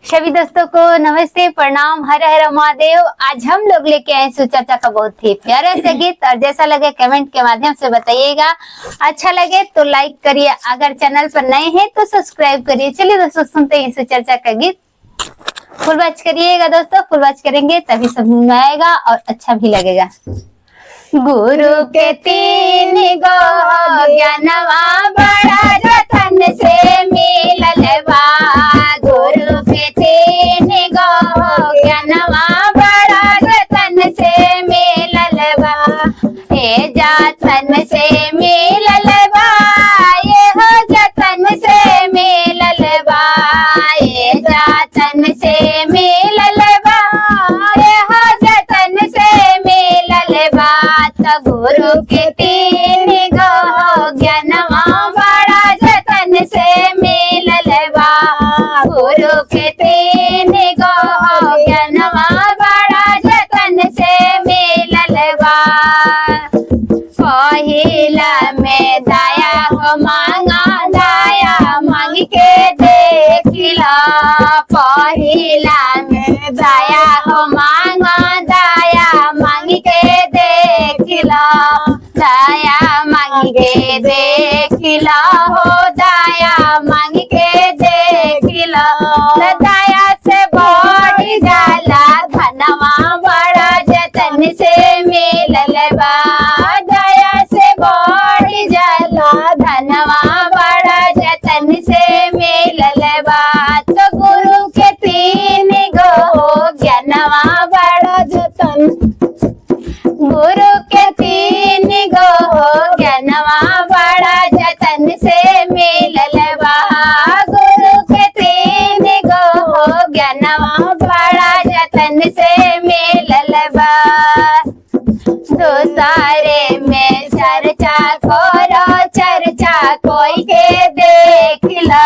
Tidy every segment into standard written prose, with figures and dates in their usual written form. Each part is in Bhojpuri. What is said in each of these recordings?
सभी दोस्तों को नमस्ते, प्रणाम, हर हर महादेव। आज हम लोग लेके आए सुचर्चा का बहुत ही प्यारा सा गीत, और जैसा लगे कमेंट के माध्यम से बताइएगा। अच्छा लगे तो लाइक करिए, अगर चैनल पर नए हैं तो सब्सक्राइब करिए। चलिए दोस्तों सुनते हैं सुचर्चा का गीत। फुल वॉच करिएगा दोस्तों, फुल वॉच करेंगे तभी समझ में आएगा और अच्छा भी लगेगा। गुरु के तीन गो ज्ञानवा बड़ा जतन से मिलल बा। गुरु के तीन गो ज्ञानवा बड़ा जतन से मिलल बा। ए जतन से मिलल बा, ये हो जतन से मिलल बा। ए जतन से मिलल बा, ये हो जतन से मिलल बा। गुरु के तीन गो ज्ञानवा बड़ा जतन से मिलल बा। गुरु के तीन गो ज्ञानवा बड़ा जतन से मिलल बा। पहिला में दया हो मांगा, दया मांग के देखिला। पहिला में दया हो मांगा, दया मांग के देखिला। दया मांग के देखिला हो, दया मांग के देखिला। दया से बढ़ जाला धनवा बड़ा जतन से मिलल बा। दया से बढ़ जाला धनवा बड़ा जतन से मिलल बा। तो गुरु के तीन गो ज्ञानवा बड़ा जतन, गुरु के तीन गो ज्ञानवा बड़ा जतन से मिलल बा। गुरु के तीन गो ज्ञानवा बड़ा जतन से मिलल बा। दोसारे में चर्चा करो, चर्चा कोई के देखला।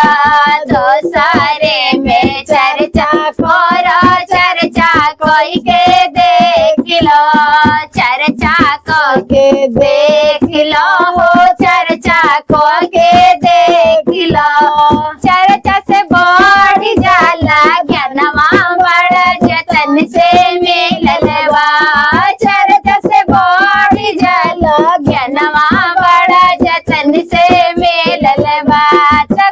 दोसारे में चर्चा करो, चर्चा कोई के देखला। चर्चा को के देखला हो, चर्चा को के देखला। चर्चा से बढ़ जाला ज्ञानवा बड़ा जतन से मिलल बा। चर्चा से बढ़ जाला ज्ञानवा बड़ा जतन से मिलल बा।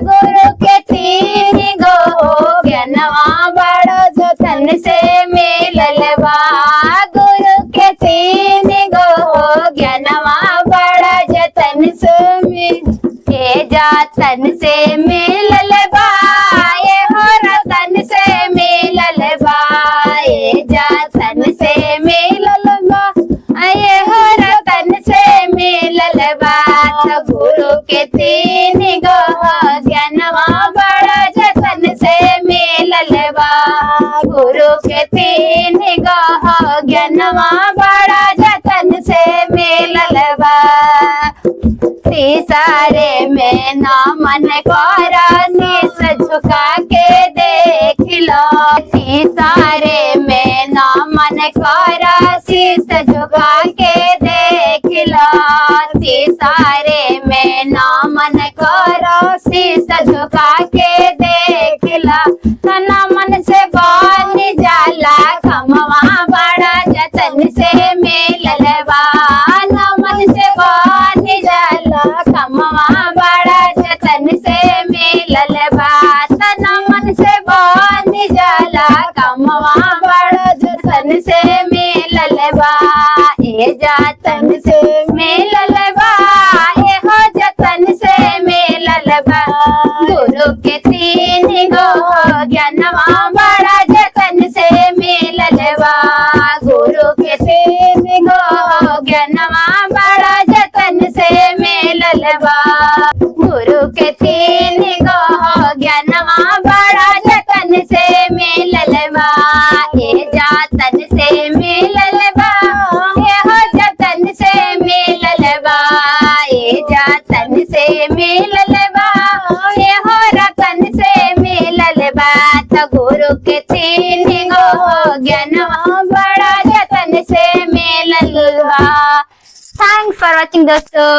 गुरु के तीन गो ज्ञानवा बड़ा जतन से मिलल बा। गुरु के तीन गो ज्ञानवा बड़ा जतन से जतन से मिलल बा। ये हो रतन से मिलल बा। ये जतन से मिलल बा, ये हो रतन से मिलल बा। गुरु के तीन गो ज्ञानवा बड़ा जतन से मिलल बा। गुरु के तीन गो ज्ञानवा बड़ा जतन से मिलल बा। तीसरे में ना मन करा, शीश झुका के देख लो। तीसरे में ना मन करा, शीश झुका के देख लो। तीसरे में ना मन करा, शीश झुका के देख लो। तना मन से बन जाला कमवा बड़ा जतन से मिलल बा। ना मन से बन जाला कमवा बड़ा जतन से मिलल बा। तना मन से बन जाला कमवा बड़ा जतन से मिलल बा। ए जतन से मिलल बा, ए हो जतन से मिलल बा। गुरु के तीन गो ज्ञानवा बड़ा जतन से मिलल बा। गुरु के तीन गो ज्ञानवा बड़ा जतन से मिलल बा। गुरु के तीन गो ज्ञानवा बड़ा जतन से मिलल बा। ये जतन से मिलल बा, ये हो जतन से मिलल बा। ये जतन से मिलल बा, ये हो रतन से मिलल बा। तो गुरु के तीन गो ज्ञानवा बड़ा जतन से मिलल बा। थैंक्स फॉर वॉचिंग दोस्तों।